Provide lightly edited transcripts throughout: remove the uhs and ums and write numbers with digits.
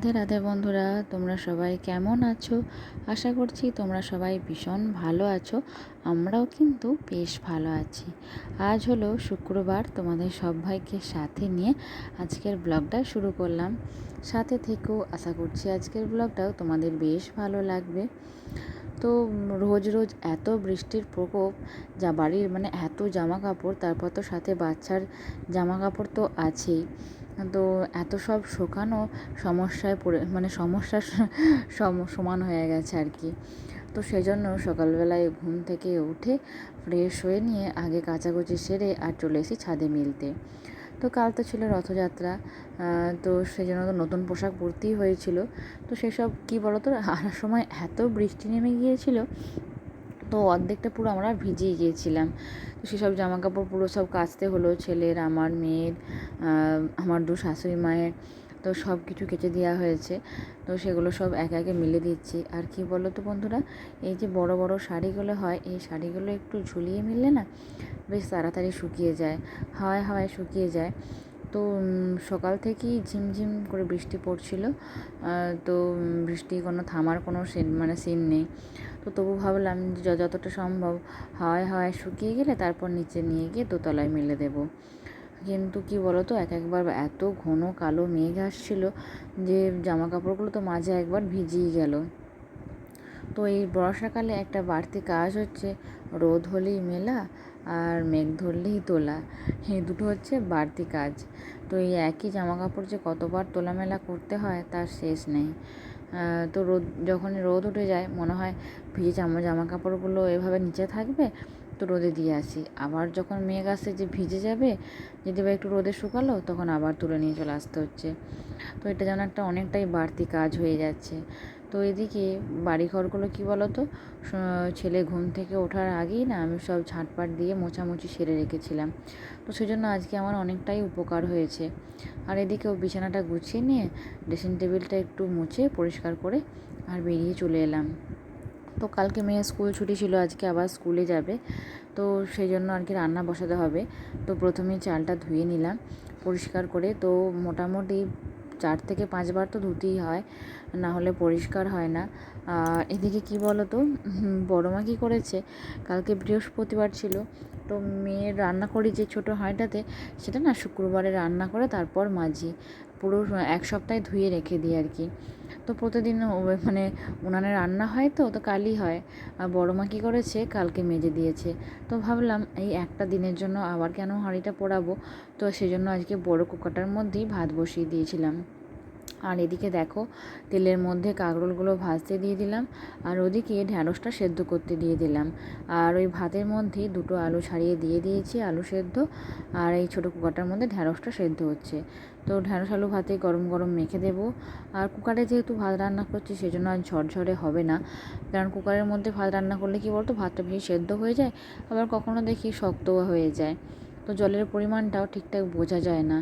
রাধে রাধে বন্ধুরা, তোমরা সবাই কেমন আছো? আশা করছি তোমরা সবাই ভীষণ ভালো আছো। আমরাও কিন্তু বেশ ভালো আছি। আজ হলো শুক্রবার, তোমাদের সবাইকে সাথে নিয়ে আজকের ব্লগটা শুরু করলাম। সাথে থেকেও আশা করছি আজকের ব্লগটাও তোমাদের বেশ ভালো লাগবে। তো রোজ রোজ এত বৃষ্টির প্রকোপ, যা বাড়ির এত জামা কাপড়, তারপর তো সাথে বাচ্চার জামা কাপড় তো আছেই। তো এত সব শোকানো সমস্যায় পড়ে সমস্যার সমান হয়ে গেছে আর কি। তো সেই জন্য সকালবেলায় ঘুম থেকে উঠে ফ্রেশ হয়ে নিয়ে আগে কাচাকুচি সেরে আর চলে এসেছি ছাদে মিলতে। তো কাল তো ছিল রথযাত্রা, তো সেই জন্য তো নতুন পোশাক পরতেই হয়েছিল। তো সেসব কী বলো তো, আসার সময় এত বৃষ্টি নেমে গিয়েছিল, তো অর্ধেকটা পুরো আমরা ভিজেই গিয়েছিলাম। তো সেসব জামাকাপড় পুরো সব কাচতে হলো, ছেলের, আমার মেয়ের, আমার দু শাশুড়ি মায়ের। তো সব কিছু কেচে দেওয়া হয়েছে। তো সেগুলো সব একে একে মিলে দিচ্ছি। আর কি বলো তো বন্ধুরা, এই যে বড় বড় শাড়িগুলো হয়, এই শাড়িগুলো একটু ঝুলিয়ে মিললে না বেশ তাড়াতাড়ি শুকিয়ে যায়, হাওয়ায় হাওয়ায় শুকিয়ে যায়। তো সকাল থেকেই ঝিমঝিম করে বৃষ্টি পড়ছিল। তো বৃষ্টি কোনো থামার কোনো সিন নেই। তো তবু ভাবলাম যে যতটা সম্ভব হাওয়ায় হাওয়ায় শুকিয়ে গেলে তারপর নিচে নিয়ে গিয়ে দোতলায় মেলে দেবো। কিন্তু কি বলো তো, একবার এত ঘন কালো মেঘ আসছিল যে জামা কাপড়গুলো তো মাঝে একবার ভিজিয়ে গেল। তো এই বর্ষাকালে একটা বাড়তি কাজ হচ্ছে রোদ হলেই মেলা আর মেঘ ধরলেই তোলা, এই দুটো হচ্ছে বাড়তি কাজ। তো এই একই জামা কাপড় যে কতবার তোলা মেলা করতে হয় তার শেষ নেই। তো যখনই রোদ উঠে যায় মনে হয় ভিজে জামা কাপড়গুলো এভাবে নিচে থাকবে, তো রোদে দিয়ে আসি। আবার যখন মেঘ আসে যে ভিজে যাবে, যদি বা একটু রোদে শুকালো, তখন আবার তুলে নিয়ে চলে আসতে হচ্ছে। তো এটা যেন অনেকটাই বাড়তি কাজ হয়ে যাচ্ছে। তো এদিকে বাড়িঘরগুলো কী বলো তো, ছেলে ঘুম থেকে ওঠার আগেই না আমি সব ঝাঁটপাট দিয়ে মোছামুছি সেরে রেখেছিলাম। তো সেই জন্য আজকে আমার অনেকটাই উপকার হয়েছে। আর এদিকেও বিছানাটা গুছিয়ে নিয়ে ড্রেসিং টেবিলটা একটু মুছে পরিষ্কার করে আর বেরিয়ে চলে এলাম। তো কালকে মেয়ের স্কুল ছুটি ছিল, আজকে আবার স্কুলে যাবে। তো সেই জন্য আর কি রান্না বসাতে হবে। তো প্রথমেই চালটা ধুয়ে নিলাম পরিষ্কার করে। তো মোটামুটি 4 থেকে 5 বার তো ধুতেই হয়, না হলে পরিষ্কার হয় না। আর এদিকে কী বলো তো, বড় মা কী করেছে, কালকে বৃহস্পতিবার ছিল, তো মেয়ের রান্না করি যে ছোটো হাঁড়িটাতে, সেটা না শুক্রবারে রান্না করে তারপর মাজি, পুরো 1 সপ্তাহে ধুয়ে রেখে দিই আর কি। তো প্রতিদিন উনানে রান্না হয়, তো কালই হয়। আর বড় মা কী করেছে, কালকে মেজে দিয়েছে। তো ভাবলাম এই একটা দিনের জন্য আবার কেন হাঁড়িটা পোড়াবো, তো সেজন্য আজকে বড় কুকারটার মধ্যেই ভাত বসিয়ে দিয়েছিলাম। আর এদিকে দেখো, তেলের মধ্যে কাঁকরোলগুলো ভাজতে দিয়ে দিলাম, আর ওদিকে ঢ্যাঁড়সটা সেদ্ধ করতে দিয়ে দিলাম। আর ওই ভাতের মধ্যেই 2টো আলু ছাড়িয়ে দিয়ে দিয়েছি, আলু সেদ্ধ। আর এই ছোটো কুকারটার মধ্যে ঢ্যাঁড়সটা সেদ্ধ হচ্ছে। তো ঢ্যাঁড়স আলু ভাতে গরম গরম মেখে দেবো। আর কুকারে যেহেতু ভাত রান্না করছি, সেজন্য আর ঝরঝরে হবে না। কারণ কুকারের মধ্যে ভাত রান্না করলে কী বলতো, ভাতটা বেশি সেদ্ধ হয়ে যায়, আবার কখনো দেখি শক্তও হয়ে যায়। তো জলের পরিমাণটাও ঠিকঠাক বোঝা যায় না।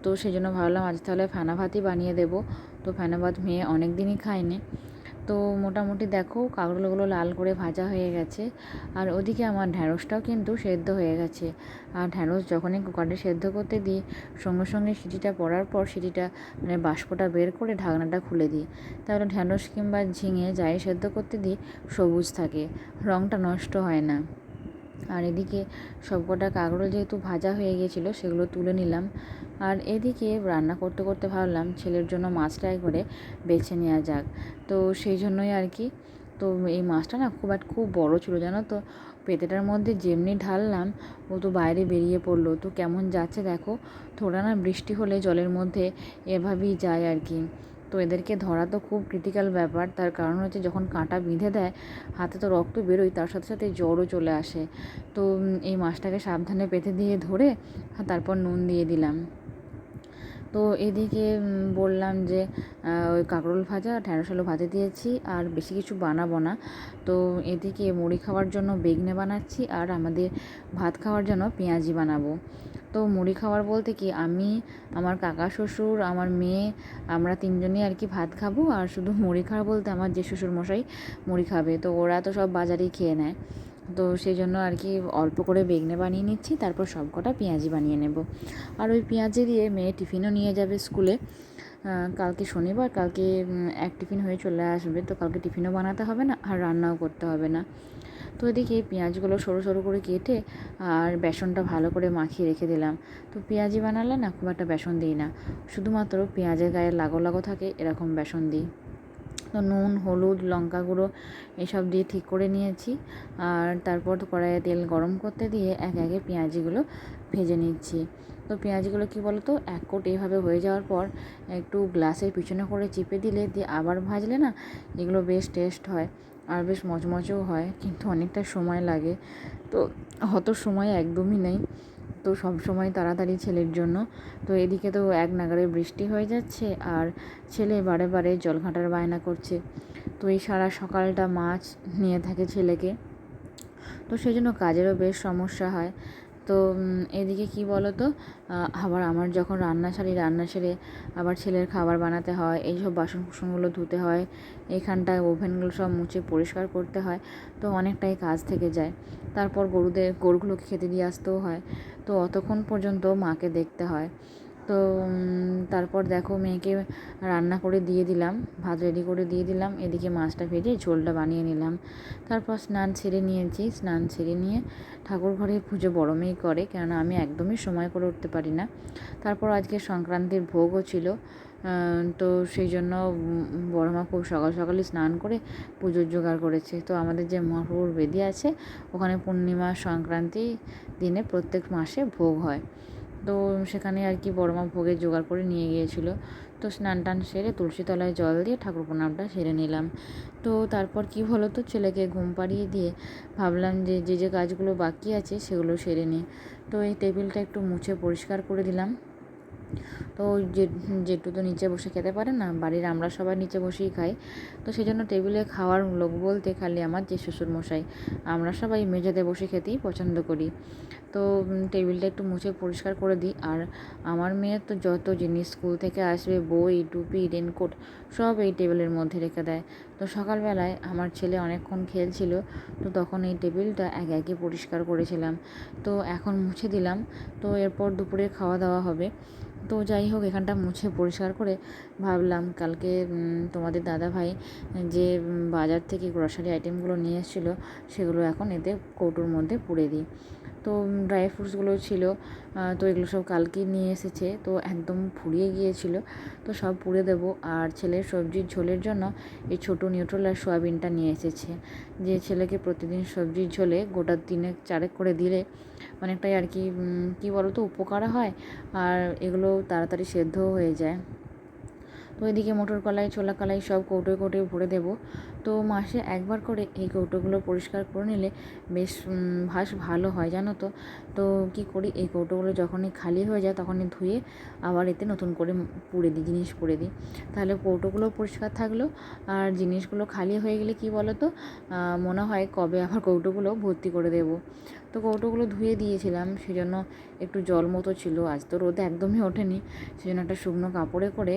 তো সেই জন্য ভাবলাম আজ তাহলে ফেনা ভাতই বানিয়ে দেবো। তো ফেনা ভাত মেয়ে অনেক দিনই খায়নি। তো মোটামুটি দেখো কাঁকরোলগুলো লাল করে ভাজা হয়ে গেছে। আর ওদিকে আমার ঢ্যাঁড়সটাও কিন্তু সেদ্ধ হয়ে গেছে। আর ঢ্যাঁড়স যখনই কুকারে সেদ্ধ করতে দিই, সঙ্গে সঙ্গে সিটিটা পড়ার পর সিটিটা বাষ্পটা বের করে ঢাকনাটা খুলে দিই। তাহলে ঢ্যাঁড়স কিংবা ঝিঙে যাই সেদ্ধ করতে দিই, সবুজ থাকে, রঙটা নষ্ট হয় না। আর এদিকে সবকটা কাঁকরোল যেহেতু ভাজা হয়ে গিয়েছিলো, সেগুলো তুলে নিলাম। আর এদিকে রান্না করতে করতে ভাবলাম ছেলের জন্য মাছটা একবারে বেছে নেওয়া যাক। তো সেই জন্যই আর কি। তো এই মাছটা না খুব বড় ছিল জানো তো, পেটেটার মধ্যে যেমনি ঢাললাম ও তো বাইরে বেরিয়ে পড়লো। তো কেমন যাচ্ছে দেখো, থোড়া না বৃষ্টি হলে জলের মধ্যে এভাবেই যায় আর কি। তো এদেরকে ধরা তো খুব ক্রিটিক্যাল ব্যাপার, তার কারণ হচ্ছে যখন কাঁটা বিঁধে দেয় হাতে তো রক্ত বেরোয়, তার সাথে সাথে জ্বরও চলে আসে। তো এই মাছটাকে সাবধানে পেতে দিয়ে ধরে তারপর নুন দিয়ে দিলাম। তো এদিকে বললাম যে ওই কাঁকরোল ভাজা ঢ্যাঁড়স আলু ভাতে দিয়েছি, আর বেশি কিছু বানাবো না। তো এদিকে মুড়ি খাওয়ার জন্য বেগনে বানাচ্ছি, আর আমাদের ভাত খাওয়ার জন্য পেঁয়াজি বানাবো। তো মুড়ি খাওয়ার বলতে কি, আমি, আমার কাকা শ্বশুর, আমার মেয়ে, আমরা 3জনই আর কি ভাত খাবো। আর শুধু মুড়ি খাওয়া বলতে আমার যে শ্বশুরমশাই মুড়ি খাবে, তো ওরা তো সব বাজারেই খেয়ে নেয়। তো সেই জন্য আর কি অল্প করে বেগনে বানিয়ে নিচ্ছি, তারপর সব কটা পেঁয়াজি বানিয়ে নেব। আর ওই পেঁয়াজি দিয়ে মেয়ে টিফিনও নিয়ে যাবে স্কুলে। কালকে শনিবার, কালকে এক টিফিন হয়ে চলে আসবে, তো কালকে টিফিনও বানাতে হবে না আর রান্নাও করতে হবে না। তো এদিকে পেঁয়াজগুলো সরু সরু করে কেটে আর বেসনটা ভালো করে মাখিয়ে রেখে দিলাম। তো পেঁয়াজি বানালে না খুব একটা বেসন দিই না, শুধুমাত্র পেঁয়াজের গায়ে লাগো লাগো থাকে এরকম বেসন দিই। তো নুন, হলুদ, লঙ্কা গুঁড়ো এসব দিয়ে ঠিক করে নিয়েছি। আর তারপর কড়াইয়ে তেল গরম করতে দিয়ে একে একে পেঁয়াজিগুলো ভেজে নিচ্ছি। তো পেঁয়াজগুলো কী বলো তো, এক কোট এইভাবে হয়ে যাওয়ার পর একটু গ্লাসের পিছনে করে চিপে দিলে দিয়ে আবার ভাজলে না এগুলো বেশ টেস্ট হয় আর বেশ মচমচেও হয়, কিন্তু অনেকটা সময় লাগে। তো অত সময় একদমই নেই, তো সব সময় তাড়াতাড়ি ছেলের জন্য। তো এদিকে তো এক নাগাড়ে বৃষ্টি হয়ে যাচ্ছে আর ছেলে বারে বারে জল ঘাঁটার বায়না করছে। তো এই সারা সকালটা মাছ নিয়ে থাকে ছেলেকে, তো সেই জন্য কাজেরও বেশ সমস্যা হয়। তো এদিকে কি বলো তো, আবার আমার যখন রান্না সেরে আবার ছেলের খাবার বানাতে হয়, এইসব বাসন কুসনগুলো ধুতে হয়, এইখানটায় ওভেনগুলো সব মুছে পরিষ্কার করতে হয়, তো অনেকটাই কাজ থেকে যায়। তারপর গরুগুলোকে খেতে দিয়ে আসতেও হয়, তো অতক্ষণ পর্যন্ত মাকে দেখতে হয়। তো তারপর দেখো মেয়েকে রান্না করে দিয়ে দিলাম, ভাত রেডি করে দিয়ে দিলাম, এদিকে মাছটা ভেজে ঝোলটা বানিয়ে নিলাম। তারপর স্নান সেরে নিয়েছি, স্নান সেরে নিয়ে ঠাকুর ঘরে পুজো বড় মেয়ে করে, কেননা আমি একদমই সময় করে উঠতে পারি না। তারপর আজকে সংক্রান্তির ভোগও ছিল, তো সেই জন্য বড় মা খুব সকাল সকালই স্নান করে পুজোর জোগাড় করেছে। তো আমাদের যে মহাপ্রভুর বেদি আছে ওখানে পূর্ণিমা সংক্রান্তি দিনে প্রত্যেক মাসে ভোগ হয়, তো সেখানে আর কি বড় মা ভোগের জোগাড় করে নিয়ে গিয়েছিল। তো স্নান টান সেরে তুলসী তলায় জল দিয়ে ঠাকুর প্রণামটা সেরে নিলাম। তো তারপর কি হলো তো, ছেলেকে ঘুম পাড়িয়ে দিয়ে ভাবলাম যে যে কাজগুলো বাকি আছে সেগুলো সেরে নিই। তো এই টেবিলটা একটু মুছে পরিষ্কার করে দিলাম। তো জেঠু তো নিচে বসে খেতে পারে না, বাড়ির আমরা সবাই নিচে বসেই খাই, তো সেই জন্য টেবিলে খাওয়ার লোক বলতে খালি আমার যে শ্বশুরমশাই, আমরা সবাই মেঝেতে বসে খেতেই পছন্দ করি। তো টেবিলটা একটু মুছে পরিষ্কার করে দিই। আর আমার মেয়ের তো যত জিনিস স্কুল থেকে আসবে, বই, টুপি, রেনকোট সব এই টেবিলের মধ্যে রেখে দেয়। তো সকালবেলায় আমার ছেলে অনেকক্ষণ খেলছিল, তো তখন এই টেবিলটা একে একে পরিষ্কার করেছিলাম, তো এখন মুছে দিলাম। তো এরপর দুপুরে খাওয়া দাওয়া হবে। তো যাই হোক, এখানটা মুছে পরিষ্কার করে ভাবলাম কালকে তোমাদের দাদাভাই যে বাজার থেকে গ্রসারি আইটেমগুলো নিয়ে এসেছিলো সেগুলো এখন এতে কৌটোর মধ্যে পুরে দিই। তো ড্রাই ফ্রুটসগুলো ছিল, তো এগুলো সব কালকেই নিয়ে এসেছে, তো একদম ফুরিয়ে গিয়েছিল, তো সব পুড়ে দেবো। আর ছেলের সবজির ঝোলের জন্য এই ছোটো নিউট্রাল আর সয়াবিনটা নিয়ে এসেছে, যে ছেলেকে প্রতিদিন সবজির ঝোলে গোটা 3-4 করে দিলে অনেকটাই আর কি কী বলো তো উপকার হয়, আর এগুলো তাড়াতাড়ি সেদ্ধও হয়ে যায়। তো এদিকে মটর কলাই, ছোলা কলাই সব কৌটোয় কৌটোয় ভরে দেবো। তো মাসে একবার করে এই কৌটোগুলো পরিষ্কার করে নিলে বেশ ভালো হয় জানো তো। তো কী করি, এই কৌটোগুলো যখনই খালি হয়ে যায় তখনই ধুয়ে আবার এতে নতুন করে পুড়ে দিই, জিনিস পুড়ে দিই, তাহলে কৌটোগুলো পরিষ্কার থাকলো। আর জিনিসগুলো খালি হয়ে গেলে কি বলো তো, মনে হয় কবে আবার কৌটোগুলো ভর্তি করে দেবো। তো কৌটোগুলো ধুয়ে দিয়েছিলাম, সেজন্য একটু জল মতো ছিল, আজ তো রোদে একদমই ওঠেনি, সেজন্য একটা শুকনো কাপড়ে করে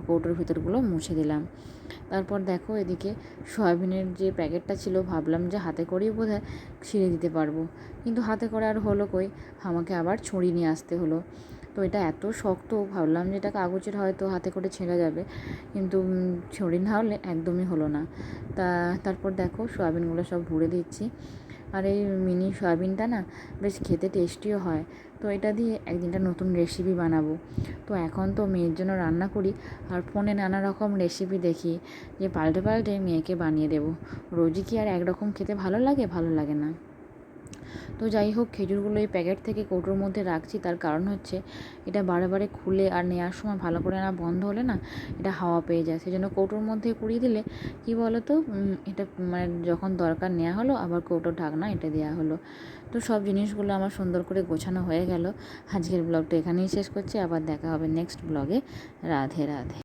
কৌটোর ভিতরগুলো মুছে দিলাম। তারপর দেখো এদিকে সয়াবিনের যে প্যাকেটটা ছিল, ভাবলাম যে হাতে করেই বোধহয় ছিঁড়ে দিতে পারবো, কিন্তু হাতে করে আর হলো কই, আমাকে আবার ছুরি নিয়ে আসতে হলো। তো এটা এত শক্ত, ভাবলাম যে এটা কাগজের হয়তো হাতে করে ছেঁড়া যাবে, কিন্তু ছুরি না হলে একদমই হলো না। তারপর দেখো সয়াবিনগুলো সব ভরে দিচ্ছি। আর এই মিনি সয়াবিনটা না বেশ খেতে টেস্টিও হয়, তো এটা দিয়ে একদিনটা নতুন রেসিপি বানাবো। তো এখন তো মেয়ের জন্য রান্না করি আর ফোনে নানা রকম রেসিপি দেখি, যে পাল্টে পাল্টে মেয়েকে বানিয়ে দেবো। রোজই কি আর একরকম খেতে ভালো লাগে? ভালো লাগে না। তো যাই হোক, খেজুরগুলো এই প্যাকেট থেকে কৌটোর মধ্যে রাখছি, তার কারণ হচ্ছে এটা বারে বারে খুলে আর নেওয়ার সময় ভালো করে না বন্ধ হলে না এটা হাওয়া পেয়ে যায়, সেই জন্য কৌটোর মধ্যে কুড়িয়ে দিলে কি বলো তো, এটা মানে যখন দরকার নেওয়া হলো আবার কৌটোর ঢাকনা এটা দেওয়া হলো। তো সব জিনিসগুলো আমার সুন্দর করে গোছানো হয়ে গেল। আজকের ব্লগটা এখানেই শেষ করছি, আবার দেখা হবে নেক্সট ব্লগে। রাধে রাধে।